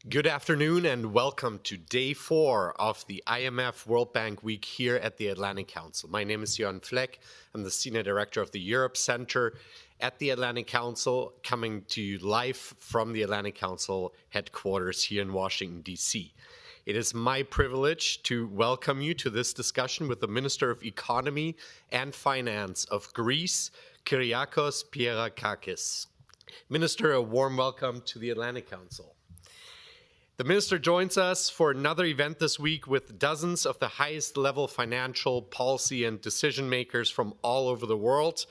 Good afternoon and welcome to day 4 of the IMF World Bank Week here at the Atlantic Council. My name is Jörn Fleck. I'm the Senior Director of the Europe Center at the Atlantic Council, coming to you live from the Atlantic Council headquarters here in Washington, D.C. It is my privilege to welcome you to this discussion with the Minister of Economy and Finance of Greece, Kyriakos Pierrakakis. Minister, a warm welcome to the Atlantic Council. The minister joins us for another event this week with dozens of the highest level financial policy and decision makers from all over the world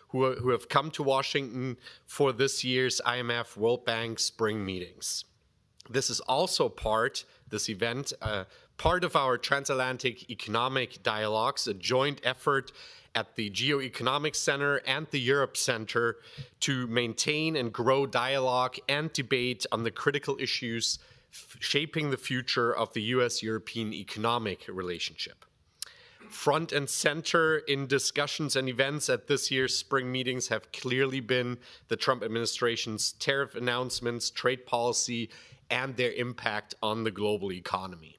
who have come to Washington for this year's IMF World Bank spring meetings. This is also part of our transatlantic economic dialogues, a joint effort at the Geoeconomic Center and the Europe Center to maintain and grow dialogue and debate on the critical issues shaping the future of the U.S.-European economic relationship. Front and center in discussions and events at this year's spring meetings have clearly been the Trump administration's tariff announcements, trade policy, and their impact on the global economy.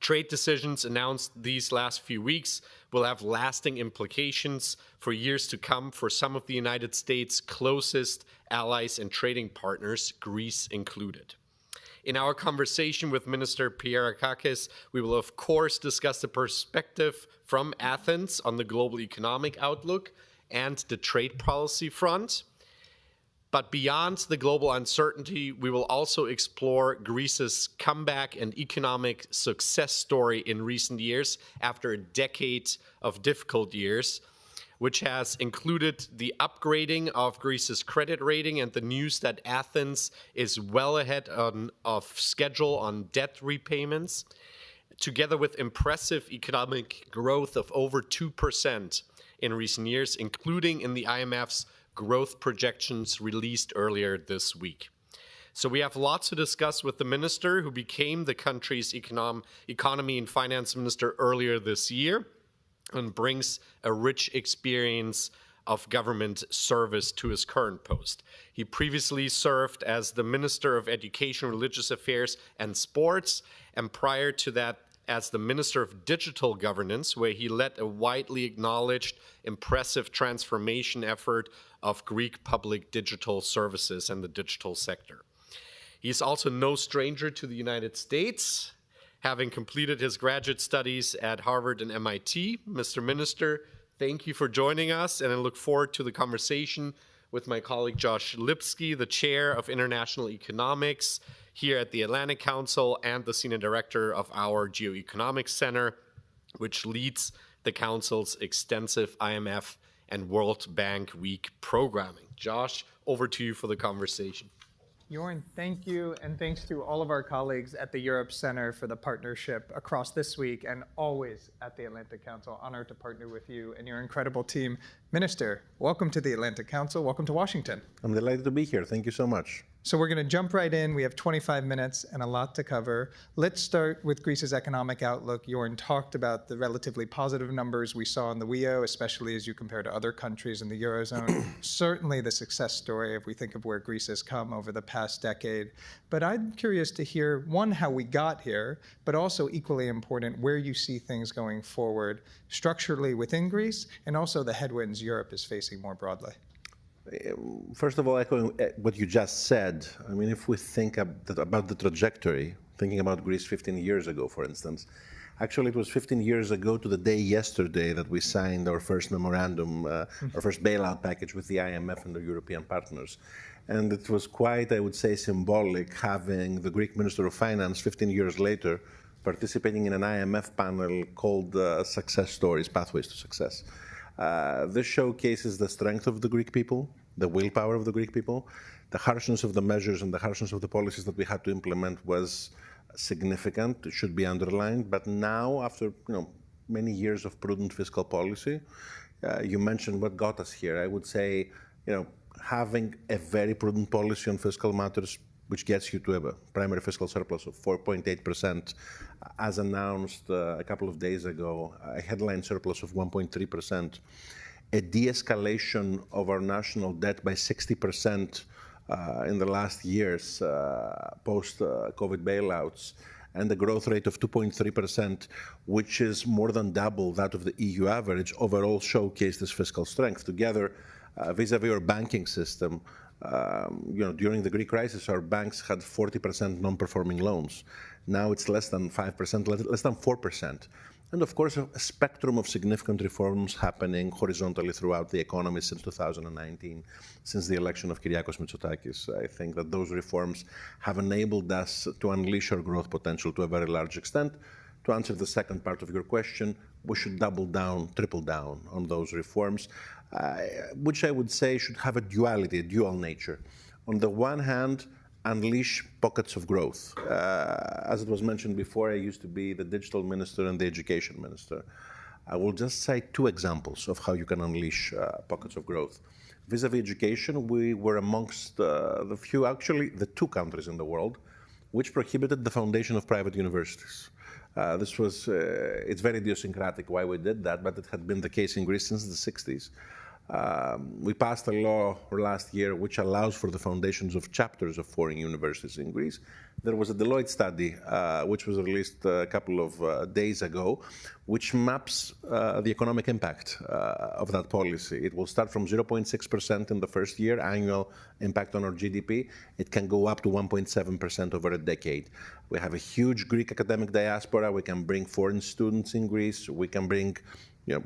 Trade decisions announced these last few weeks will have lasting implications for years to come for some of the United States' closest allies and trading partners, Greece included. In our conversation with Minister Pierrakakis, we will of course discuss the perspective from Athens on the global economic outlook and the trade policy front. But beyond the global uncertainty, we will also explore Greece's comeback and economic success story in recent years after a decade of difficult years, which has included the upgrading of Greece's credit rating and the news that Athens is well ahead of schedule on debt repayments, together with impressive economic growth of over 2% in recent years, including in the IMF's growth projections released earlier this week. So we have lots to discuss with the minister who became the country's economy and finance minister earlier this year, and brings a rich experience of government service to his current post. He previously served as the Minister of Education, Religious Affairs, and Sports, and prior to that as the Minister of Digital Governance, where he led a widely acknowledged, impressive transformation effort of Greek public digital services and the digital sector. He's also no stranger to the United States, having completed his graduate studies at Harvard and MIT. Mr. Minister, thank you for joining us, and I look forward to the conversation with my colleague Josh Lipsky, the Chair of International Economics here at the Atlantic Council and the Senior Director of our Geoeconomic Center, which leads the Council's extensive IMF and World Bank Week programming. Josh, over to you for the conversation. Jörn, thank you, and thanks to all of our colleagues at the Europe Center for the partnership across this week and always at the Atlantic Council. Honored to partner with you and your incredible team. Minister, welcome to the Atlantic Council. Welcome to Washington. I'm delighted to be here. Thank you so much. So we're going to jump right in. We have 25 minutes and a lot to cover. Let's start with Greece's economic outlook. Jörn talked about the relatively positive numbers we saw in the WEO, especially as you compare to other countries in the Eurozone. Certainly the success story if we think of where Greece has come over the past decade. But I'm curious to hear, one, how we got here, but also equally important, where you see things going forward structurally within Greece and also the headwinds Europe is facing more broadly. First of all, echoing what you just said, I mean, if we think about the trajectory, thinking about Greece 15 years ago, for instance, actually it was 15 years ago to the day yesterday that we signed our first memorandum, our first bailout package with the IMF and the European partners. And it was quite, I would say, symbolic having the Greek Minister of Finance 15 years later participating in an IMF panel called Success Stories, Pathways to Success. This showcases the strength of the Greek people, the willpower of the Greek people. The harshness of the measures and the harshness of the policies that we had to implement was significant. It should be underlined. But now, after many years of prudent fiscal policy, you mentioned what got us here. I would say, having a very prudent policy on fiscal matters, which gets you to a primary fiscal surplus of 4.8%, as announced a couple of days ago, a headline surplus of 1.3%, a de-escalation of our national debt by 60% in the last years, post-COVID bailouts, and a growth rate of 2.3%, which is more than double that of the EU average, overall showcase this fiscal strength. Together, vis-a-vis our banking system, during the Greek crisis, our banks had 40% non-performing loans. Now it's less than 5%, less than 4%. And of course, a spectrum of significant reforms happening horizontally throughout the economy since 2019, since the election of Kyriakos Mitsotakis. I think that those reforms have enabled us to unleash our growth potential to a very large extent. To answer the second part of your question, we should double down, triple down on those reforms, which I would say should have a duality, a dual nature. On the one hand, unleash pockets of growth. As it was mentioned before, I used to be the digital minister and the education minister. I will just cite two examples of how you can unleash pockets of growth. Vis-a-vis education, we were amongst the few, actually the two countries in the world, which prohibited the foundation of private universities. It's very idiosyncratic why we did that, but it had been the case in Greece since the 60s. We passed a law last year which allows for the foundations of chapters of foreign universities in Greece. There was a Deloitte study which was released a couple of days ago, which maps the economic impact of that policy. It will start from 0.6% in the first year, annual impact on our GDP. It can go up to 1.7% over a decade. We have a huge Greek academic diaspora. We can bring foreign students in Greece. We can bring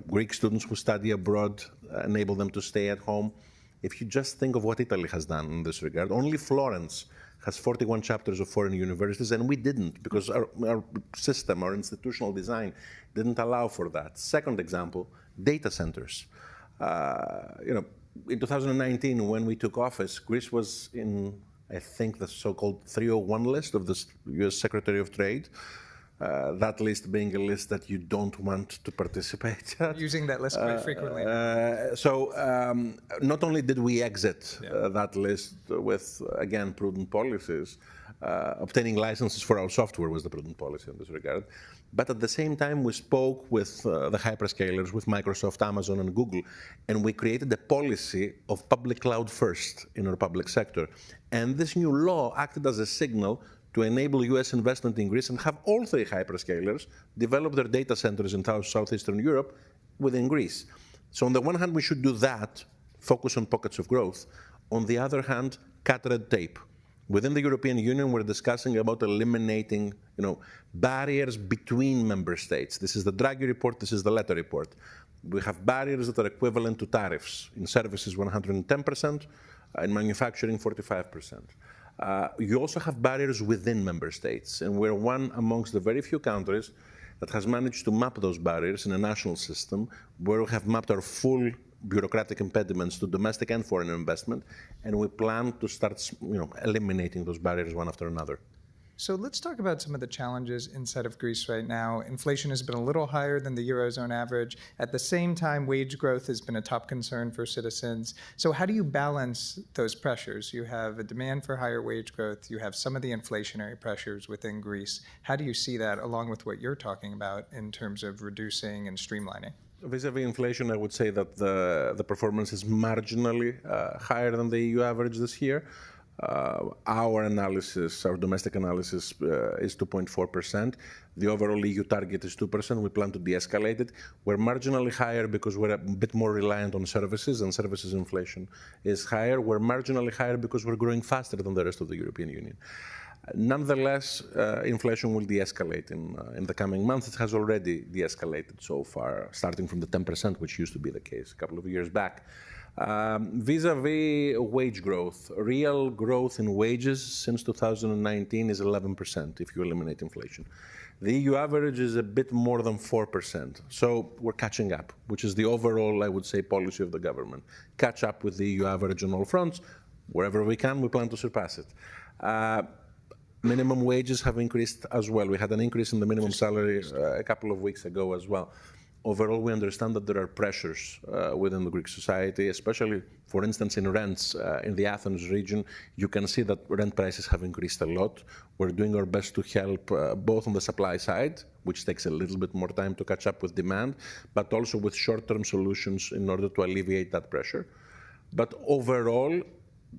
Greek students who study abroad, enable them to stay at home. If you just think of what Italy has done in this regard, only Florence has 41 chapters of foreign universities, and we didn't because our system, our institutional design didn't allow for that. Second example, data centers. In 2019, when we took office, Greece was in, I think, the so-called 301 list of the US Secretary of Trade. That list being a list that you don't want to participate at. Using that list quite frequently. Not only did we exit that list with, again, prudent policies, obtaining licenses for our software was the prudent policy in this regard, but at the same time we spoke with the hyperscalers, with Microsoft, Amazon, and Google, and we created a policy of public cloud first in our public sector. And this new law acted as a signal to enable US investment in Greece and have all three hyperscalers develop their data centers in Southeastern Europe within Greece. So on the one hand, we should do that, focus on pockets of growth. On the other hand, cut red tape. Within the European Union, we're discussing about eliminating barriers between member states. This is the Draghi report, this is the Letta report. We have barriers that are equivalent to tariffs. In services, 110%, in manufacturing, 45%. You also have barriers within member states, and we're one amongst the very few countries that has managed to map those barriers in a national system, where we have mapped our full bureaucratic impediments to domestic and foreign investment, and we plan to start eliminating those barriers one after another. So let's talk about some of the challenges inside of Greece right now. Inflation has been a little higher than the Eurozone average. At the same time, wage growth has been a top concern for citizens. So how do you balance those pressures? You have a demand for higher wage growth. You have some of the inflationary pressures within Greece. How do you see that along with what you're talking about in terms of reducing and streamlining? Vis-a-vis inflation, I would say that the performance is marginally higher than the EU average this year. Our analysis, our domestic analysis, is 2.4%. The overall EU target is 2%. We plan to de-escalate it. We're marginally higher because we're a bit more reliant on services, and services inflation is higher. We're marginally higher because we're growing faster than the rest of the European Union. Nonetheless, inflation will de-escalate in the coming months. It has already de-escalated so far, starting from the 10%, which used to be the case a couple of years back. Vis-a-vis wage growth, real growth in wages since 2019 is 11% if you eliminate inflation. The EU average is a bit more than 4%. So we're catching up, which is the overall, I would say, policy of the government. Catch up with the EU average on all fronts. Wherever we can, we plan to surpass it. Minimum wages have increased as well. We had an increase in the minimum salary a couple of weeks ago as well. Overall, we understand that there are pressures within the Greek society, especially, for instance, in rents. In the Athens region, you can see that rent prices have increased a lot. We're doing our best to help both on the supply side, which takes a little bit more time to catch up with demand, but also with short-term solutions in order to alleviate that pressure. But overall,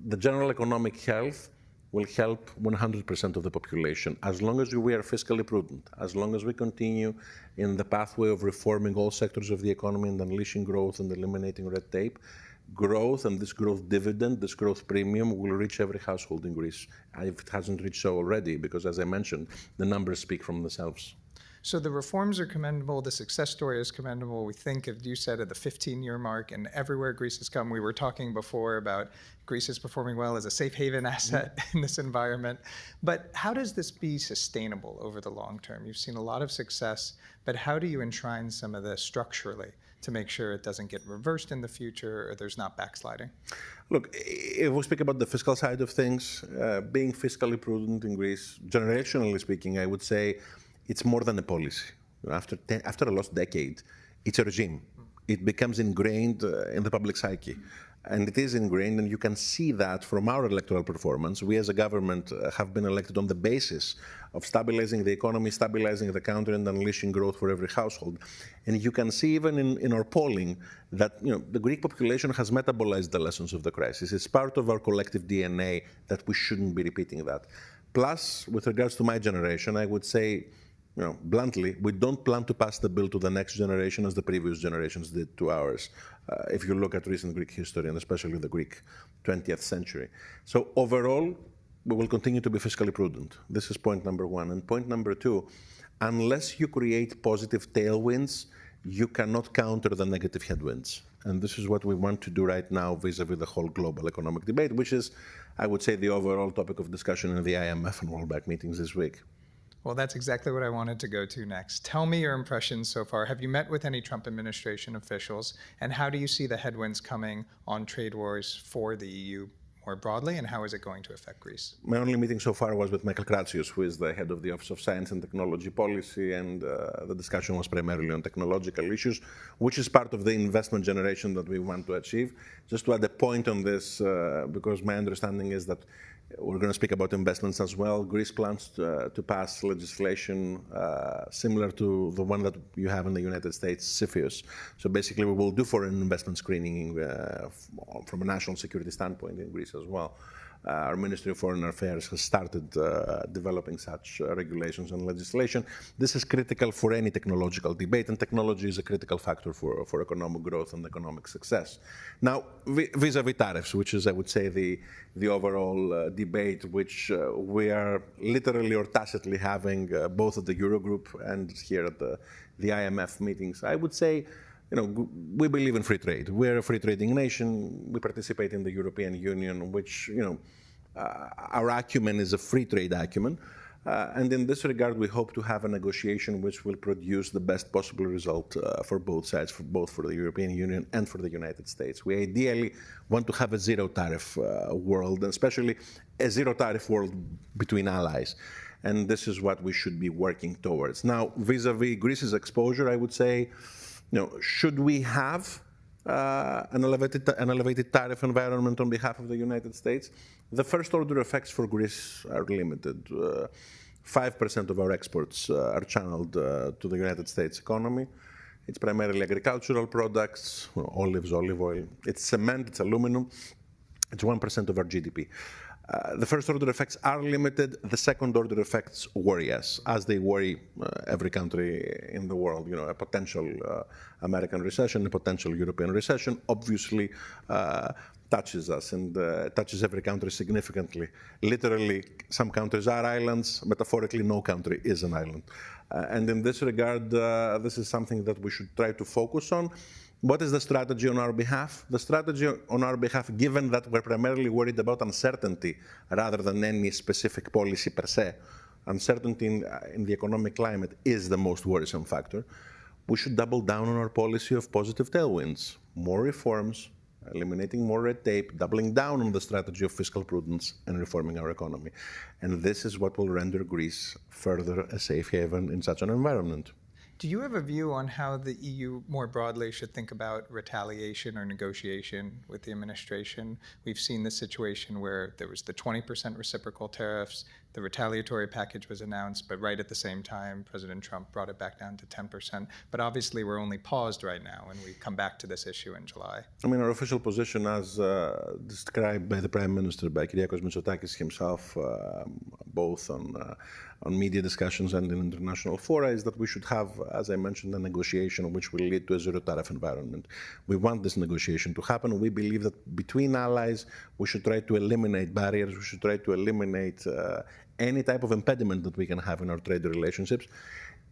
the general economic health will help 100% of the population. As long as we are fiscally prudent, as long as we continue in the pathway of reforming all sectors of the economy and unleashing growth and eliminating red tape, growth and this growth dividend, this growth premium will reach every household in Greece, if it hasn't reached so already, because as I mentioned, the numbers speak for themselves. So the reforms are commendable, the success story is commendable. We think, as you said, at the 15-year mark, and everywhere Greece has come. We were talking before about Greece is performing well as a safe haven asset in this environment. But how does this be sustainable over the long term? You've seen a lot of success, but how do you enshrine some of this structurally to make sure it doesn't get reversed in the future or there's not backsliding? Look, if we speak about the fiscal side of things, being fiscally prudent in Greece, generationally speaking, I would say it's more than a policy. After a lost decade, it's a regime. It becomes ingrained in the public psyche. And it is ingrained, and you can see that from our electoral performance. We as a government have been elected on the basis of stabilizing the economy, stabilizing the country, and unleashing growth for every household. And you can see even in our polling that the Greek population has metabolized the lessons of the crisis. It's part of our collective DNA that we shouldn't be repeating that. Plus, with regards to my generation, I would say, bluntly, we don't plan to pass the bill to the next generation as the previous generations did to ours, if you look at recent Greek history, and especially the Greek 20th century. So overall, we will continue to be fiscally prudent. This is point number one. And point number two, unless you create positive tailwinds, you cannot counter the negative headwinds. And this is what we want to do right now vis-a-vis the whole global economic debate, which is, I would say, the overall topic of discussion in the IMF and World Bank meetings this week. Well, that's exactly what I wanted to go to next. Tell me your impressions so far. Have you met with any Trump administration officials? And how do you see the headwinds coming on trade wars for the EU more broadly? And how is it going to affect Greece? My only meeting so far was with Michael Kratsios, who is the head of the Office of Science and Technology Policy. And the discussion was primarily on technological issues, which is part of the investment generation that we want to achieve. Just to add a point on this, because my understanding is that we're going to speak about investments as well. Greece plans to pass legislation similar to the one that you have in the United States, CFIUS. So basically, we will do foreign investment screening from a national security standpoint in Greece as well. Our Ministry of Foreign Affairs has started developing such regulations and legislation. This is critical for any technological debate, and technology is a critical factor for economic growth and economic success. Now, vis-a-vis tariffs, which is, I would say, the overall debate, which we are literally or tacitly having both at the Eurogroup and here at the IMF meetings, I would say, we believe in free trade. We're a free trading nation. We participate in the European Union, which, our acumen is a free trade acumen. And in this regard, we hope to have a negotiation which will produce the best possible result for both sides, both for the European Union and for the United States. We ideally want to have a zero tariff world, and especially a zero tariff world between allies. And this is what we should be working towards. Now, vis-a-vis Greece's exposure, I would say, should we have an elevated tariff environment on behalf of the United States? The first order effects for Greece are limited. 5% of our exports are channeled to the United States economy. It's primarily agricultural products, olives, olive oil. It's cement, it's aluminum. It's 1% of our GDP. The first order effects are limited. The second order effects worry us, as they worry every country in the world. A potential American recession, a potential European recession, obviously touches us and touches every country significantly. Literally, some countries are islands. Metaphorically, no country is an island. And in this regard, this is something that we should try to focus on. What is the strategy on our behalf? The strategy on our behalf, given that we're primarily worried about uncertainty rather than any specific policy per se, uncertainty in the economic climate is the most worrisome factor. We should double down on our policy of positive tailwinds, more reforms, eliminating more red tape, doubling down on the strategy of fiscal prudence, and reforming our economy. And this is what will render Greece further a safe haven in such an environment. Do you have a view on how the EU more broadly should think about retaliation or negotiation with the administration? We've seen this situation where there was the 20% reciprocal tariffs, The retaliatory package was announced, but right at the same time, President Trump brought it back down to 10%. But obviously, we're only paused right now, and we come back to this issue in July. I mean, our official position, as described by the Prime Minister, by Kyriakos Mitsotakis himself, both on media discussions and in international fora, is that we should have, as I mentioned, a negotiation which will lead to a zero-tariff environment. We want this negotiation to happen. We believe that between allies, we should try to eliminate barriers. We should try to eliminate any type of impediment that we can have in our trade relationships.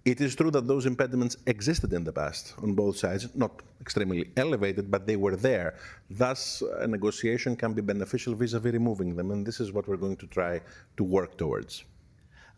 It is true that those impediments existed in the past on both sides, not extremely elevated, but they were there. Thus, a negotiation can be beneficial vis-a-vis removing them, and this is what we're going to try to work towards.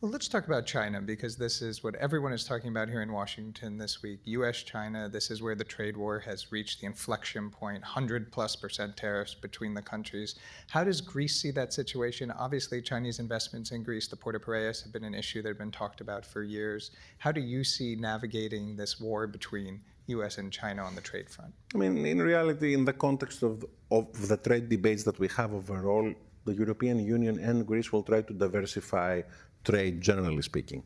Well, let's talk about China, because this is what everyone is talking about here in Washington this week. U.S.-China, this is where the trade war has reached the inflection point, 100+% tariffs between the countries. How does Greece see that situation? Obviously, Chinese investments in Greece, the Port of Piraeus, have been an issue that have been talked about for years. How do you see navigating this war between U.S. and China on the trade front? I mean, in reality, in the context of the trade debates that we have overall, the European Union and Greece will try to diversify trade, generally speaking.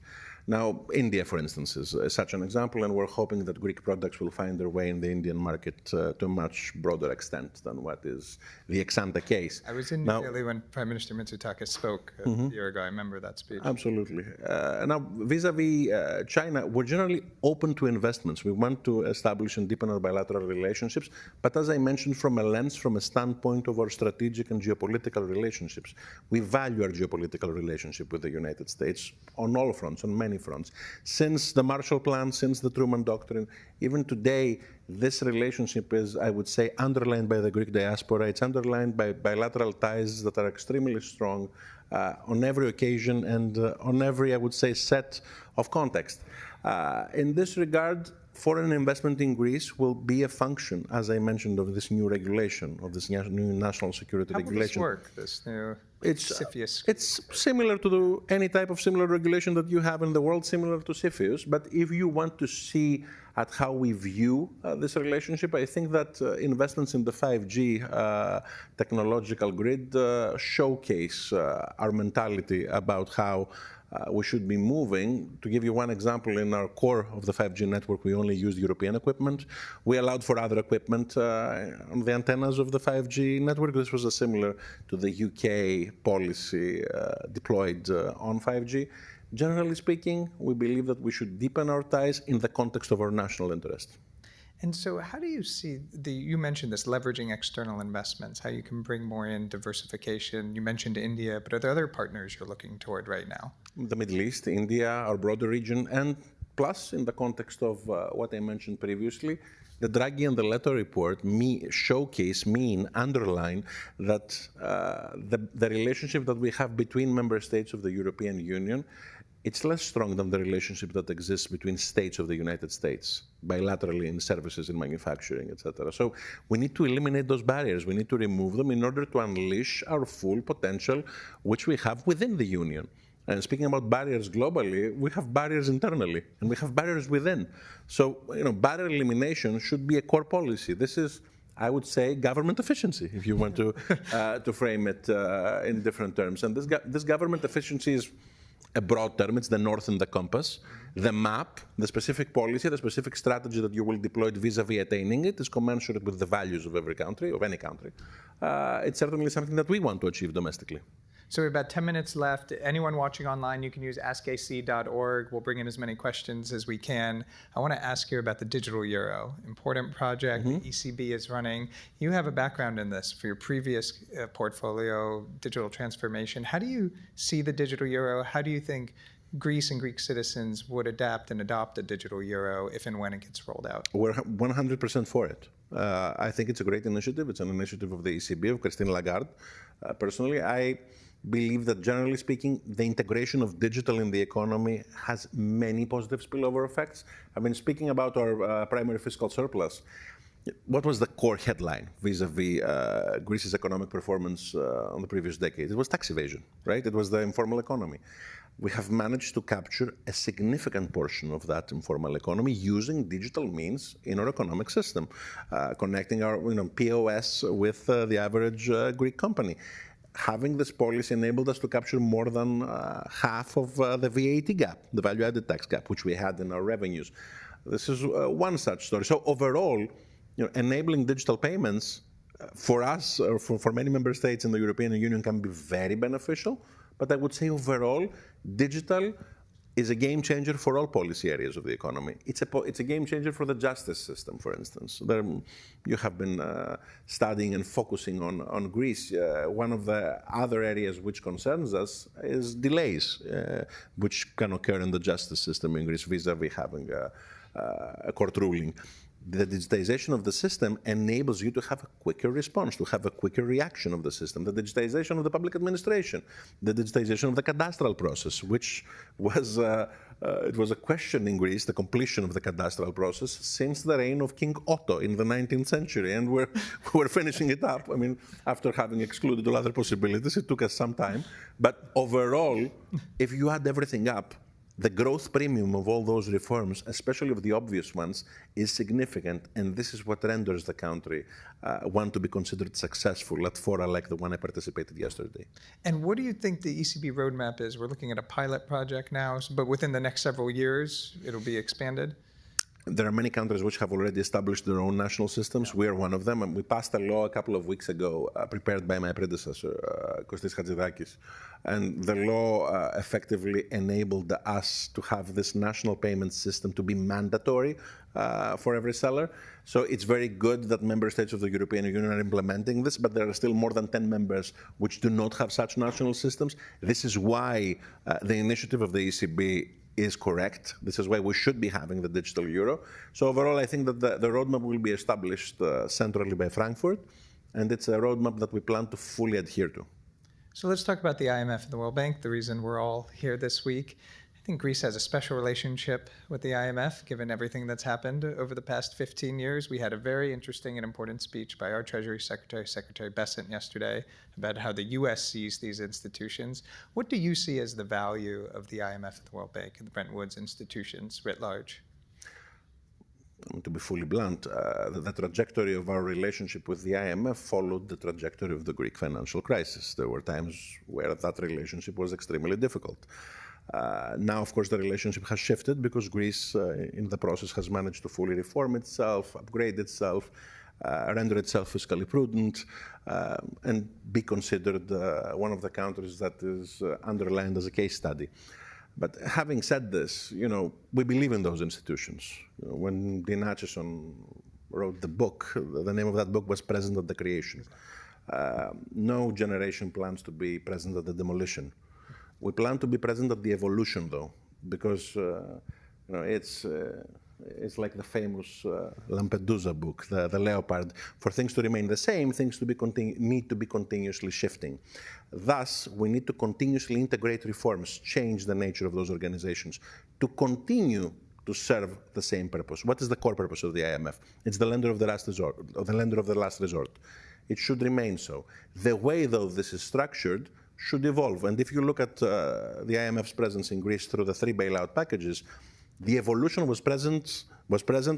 Now, India, for instance, is such an example, and we're hoping that Greek products will find their way in the Indian market to a much broader extent than what is the ex-ante case. I was in New Delhi when Prime Minister Mitsotakis spoke a year ago. I remember that speech. Absolutely. Now, vis-a-vis China, we're generally open to investments. We want to establish and deepen our bilateral relationships, but as I mentioned, from a standpoint of our strategic and geopolitical relationships. We value our geopolitical relationship with the United States on all fronts, on many fronts. Since the Marshall Plan, since the Truman Doctrine, even today, this relationship is, I would say, underlined by the Greek diaspora. It's underlined by bilateral ties that are extremely strong on every occasion and on every, I would say, set of context. In this regard, foreign investment in Greece will be a function, as I mentioned, of this new regulation, of this new national security regulation. How will this work, this new CFIUS? It's similar to any type of similar regulation that you have in the world, similar to CFIUS. But if you want to see at how we view this relationship, I think that investments in the 5G technological grid showcase our mentality about how we should be moving. To give you one example, in our core of the 5G network, we only used European equipment. We allowed for other equipment on the antennas of the 5G network. This was similar to the UK policy deployed on 5G. Generally speaking, we believe that we should deepen our ties in the context of our national interest. And so how do you see you mentioned this, leveraging external investments, how you can bring more in diversification. You mentioned India, but are there other partners you're looking toward right now? The Middle East, India, our broader region, and plus in the context of what I mentioned previously, the Draghi and the Leto report underline that the relationship that we have between member states of the European Union, it's less strong than the relationship that exists between states of the United States, bilaterally in services, in manufacturing, etc. So we need to eliminate those barriers. We need to remove them in order to unleash our full potential, which we have within the Union. And speaking about barriers globally, we have barriers internally, and we have barriers within. So, barrier elimination should be a core policy. This is, I would say, government efficiency, if you want to frame it in different terms. And this government efficiency is a broad term. It's the north and the compass. The map, the specific policy, the specific strategy that you will deploy vis-a-vis attaining it is commensurate with the values of every country, of any country. It's certainly something that we want to achieve domestically. So we have about 10 minutes left. Anyone watching online, you can use askac.org. We'll bring in as many questions as we can. I want to ask you about the digital euro, important project the ECB is running. You have a background in this for your previous portfolio, digital transformation. How do you see the digital euro? How do you think Greece and Greek citizens would adapt and adopt a digital euro if and when it gets rolled out? We're 100% for it. I think it's a great initiative. It's an initiative of the ECB, of Christine Lagarde. Personally, I believe that, generally speaking, the integration of digital in the economy has many positive spillover effects. I've been speaking about our primary fiscal surplus. What was the core headline vis-a-vis Greece's economic performance on the previous decade? It was tax evasion, right? It was the informal economy. We have managed to capture a significant portion of that informal economy using digital means in our economic system, connecting our POS with the average Greek company. having this policy enabled us to capture more than half of the VAT gap, the value-added tax gap, which we had in our revenues. This is one such story. So overall, enabling digital payments for us, or for many member states in the European Union, can be very beneficial. But I would say overall, digital is a game changer for all policy areas of the economy. It's a game changer for the justice system, for instance. You have been studying and focusing on Greece. One of the other areas which concerns us is delays, which can occur in the justice system in Greece vis-a-vis having a court ruling. The digitization of the system enables you to have a quicker response, to have a quicker reaction of the system. The digitization of the public administration, the digitization of the cadastral process, which was it was a question in Greece, the completion of the cadastral process, since the reign of King Otto in the 19th century, and we're finishing it up. I mean, after having excluded all other possibilities, it took us some time. But overall, if you add everything up, the growth premium of all those reforms, especially of the obvious ones, is significant, and this is what renders the country one to be considered successful at fora like the one I participated yesterday. And what do you think the ECB roadmap is? We're looking at a pilot project now, but within the next several years, it'll be expanded? There are many countries which have already established their own national systems. We are one of them, and we passed a law a couple of weeks ago, prepared by my predecessor, Kostis Hatzidakis. And the law effectively enabled us to have this national payment system to be mandatory for every seller. So it's very good that member states of the European Union are implementing this, but there are still more than 10 members which do not have such national systems. This is why the initiative of the ECB is correct. This is why we should be having the digital euro. So overall, I think that the roadmap will be established centrally by Frankfurt, and it's a roadmap that we plan to fully adhere to. So let's talk about the IMF and the World Bank, the reason we're all here this week. I think Greece has a special relationship with the IMF, given everything that's happened over the past 15 years. We had a very interesting and important speech by our Treasury Secretary, Secretary Bessent, yesterday about how the U.S. sees these institutions. What do you see as the value of the IMF and the World Bank and the Bretton Woods institutions writ large? To be fully blunt, the trajectory of our relationship with the IMF followed the trajectory of the Greek financial crisis. There were times where that relationship was extremely difficult. Now, of course, the relationship has shifted because Greece, in the process, has managed to fully reform itself, upgrade itself, render itself fiscally prudent, and be considered one of the countries that is underlined as a case study. But having said this, we believe in those institutions. When Dean Acheson wrote the book, the name of that book was Present at the Creation. No generation plans to be present at the demolition. We plan to be present at the evolution, though, because it's like the famous Lampedusa book, the Leopard. For things to remain the same, things need to be continuously shifting. Thus, we need to continuously integrate reforms, change the nature of those organizations, to continue to serve the same purpose. What is the core purpose of the IMF? It's the lender of the last resort, or the lender of the last resort. It should remain so. The way, though, this is structured should evolve. And if you look at the IMF's presence in Greece through the 3 bailout packages, the evolution was present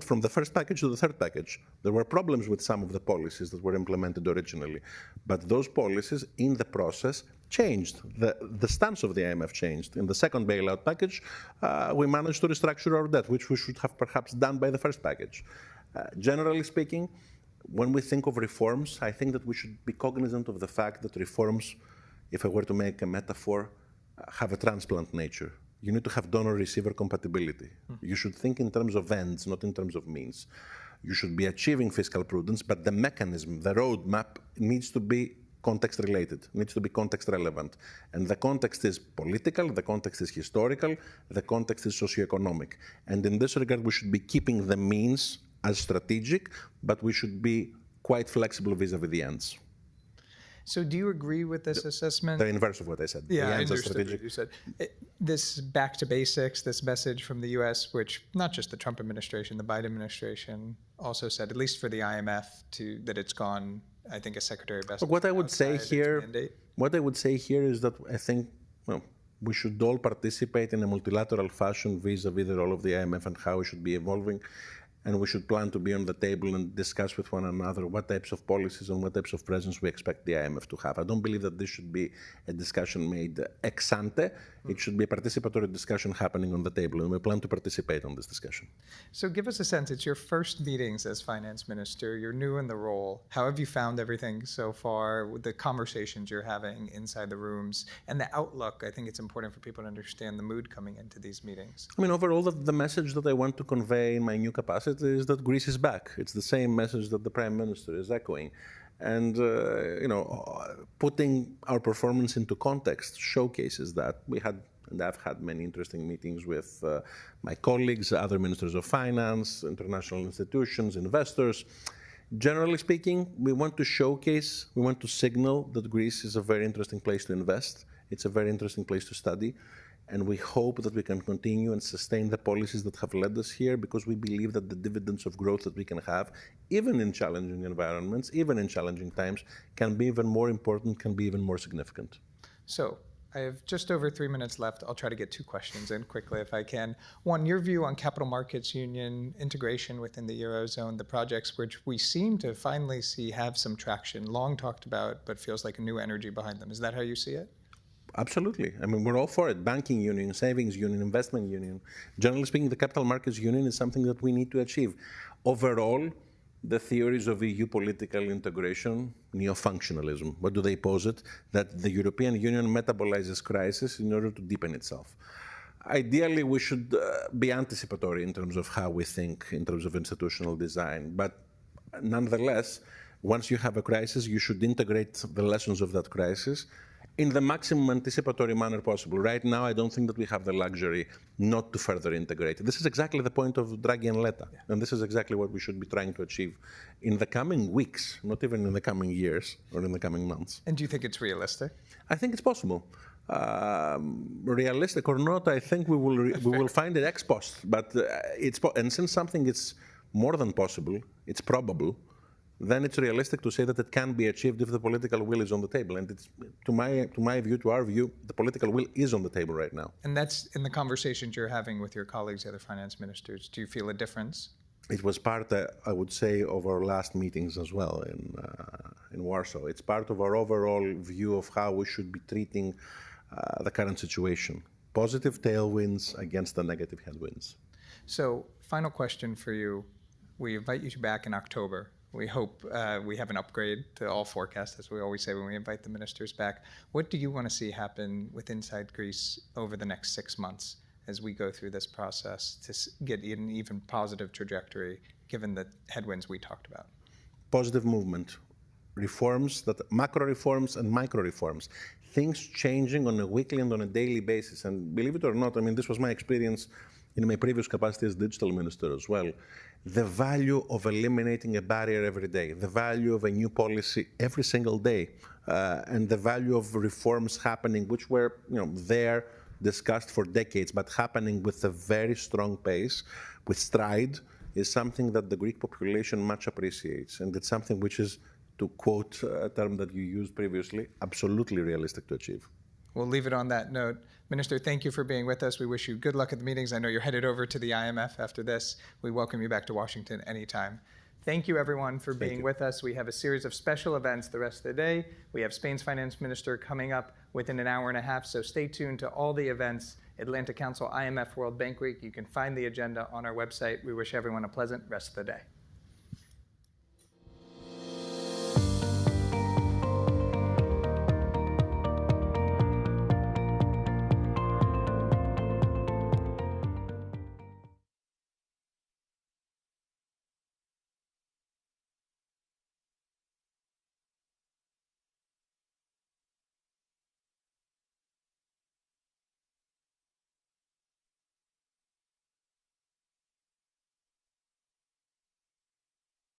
from the first package to the third package. There were problems with some of the policies that were implemented originally, but those policies in the process changed. The stance of the IMF changed. In the second bailout package, we managed to restructure our debt, which we should have perhaps done by the first package. Generally speaking, when we think of reforms, I think that we should be cognizant of the fact that reforms, if I were to make a metaphor, have a transplant nature. You need to have donor-receiver compatibility. You should think in terms of ends, not in terms of means. You should be achieving fiscal prudence, but the mechanism, the roadmap, needs to be context-related, needs to be context-relevant. And the context is political, the context is historical, the context is socioeconomic. And in this regard, we should be keeping the means as strategic, but we should be quite flexible vis-a-vis the ends. So do you agree with this assessment? The inverse of what I said. Yeah, I understood what you said. This back to basics, this message from the U.S., which not just the Trump administration, the Biden administration also said, at least for the IMF, that it's gone, I think, as Secretary Bessent. What I would say here is that I think we should all participate in a multilateral fashion vis-a-vis the role of the IMF and how it should be evolving. and we should plan to be on the table and discuss with one another what types of policies and what types of presence we expect the IMF to have. I don't believe that this should be a discussion made ex ante. It should be a participatory discussion happening on the table, and we plan to participate on this discussion. So give us a sense, it's your first meetings as finance minister, you're new in the role. How have you found everything so far, with the conversations you're having inside the rooms, and the outlook? I think it's important for people to understand the mood coming into these meetings. I mean, overall, the message that I want to convey in my new capacity is that Greece is back. It's the same message that the Prime Minister is echoing. And, putting our performance into context showcases that. I've had many interesting meetings with my colleagues, other ministers of finance, international institutions, investors. Generally speaking, we want to signal that Greece is a very interesting place to invest. It's a very interesting place to study. And we hope that we can continue and sustain the policies that have led us here, because we believe that the dividends of growth that we can have, even in challenging environments, even in challenging times, can be even more important, can be even more significant. So I have just over 3 minutes left. I'll try to get 2 questions in quickly if I can. One, your view on capital markets union, integration within the Eurozone, the projects which we seem to finally see have some traction, long talked about, but feels like a new energy behind them. Is that how you see it? Absolutely. I mean, we're all for it. Banking union, savings union, investment union. Generally speaking, the capital markets union is something that we need to achieve. Overall, the theories of EU political integration, neo-functionalism, what do they posit? That the European Union metabolizes crisis in order to deepen itself. Ideally, we should be anticipatory in terms of how we think, in terms of institutional design. But nonetheless, once you have a crisis, you should integrate the lessons of that crisis in the maximum anticipatory manner possible. Right now, I don't think that we have the luxury not to further integrate. This is exactly the point of Draghi and Letta, and this is exactly what we should be trying to achieve in the coming weeks, not even in the coming years or in the coming months. And do you think it's realistic? I think it's possible. Realistic or not, I think we will find it ex post. But and since something is more than possible, it's probable, then it's realistic to say that it can be achieved if the political will is on the table. And it's, to my view, to our view, the political will is on the table right now. And that's in the conversations you're having with your colleagues, the other finance ministers. Do you feel a difference? It was part, I would say, of our last meetings as well in Warsaw. It's part of our overall view of how we should be treating the current situation. Positive tailwinds against the negative headwinds. So, final question for you. We invite you back in October. We hope we have an upgrade to all forecasts, as we always say when we invite the ministers back. What do you want to see happen with Inside Greece over the next 6 months as we go through this process to get an even positive trajectory, given the headwinds we talked about? Positive movement, reforms, macro reforms and micro reforms, things changing on a weekly and on a daily basis. And believe it or not, I mean, this was my experience in my previous capacity as digital minister as well. The value of eliminating a barrier every day, the value of a new policy every single day, and the value of reforms happening, which were there, discussed for decades, but happening with a very strong pace, with stride, is something that the Greek population much appreciates. And it's something which is, to quote a term that you used previously, absolutely realistic to achieve. We'll leave it on that note. Minister, thank you for being with us. We wish you good luck at the meetings. I know you're headed over to the IMF after this. We welcome you back to Washington anytime. Thank you, everyone, for being with us. We have a series of special events the rest of the day. We have Spain's finance minister coming up within an hour and a half, so stay tuned to all the events. Atlantic Council IMF World Bank Week. You can find the agenda on our website. We wish everyone a pleasant rest of the day.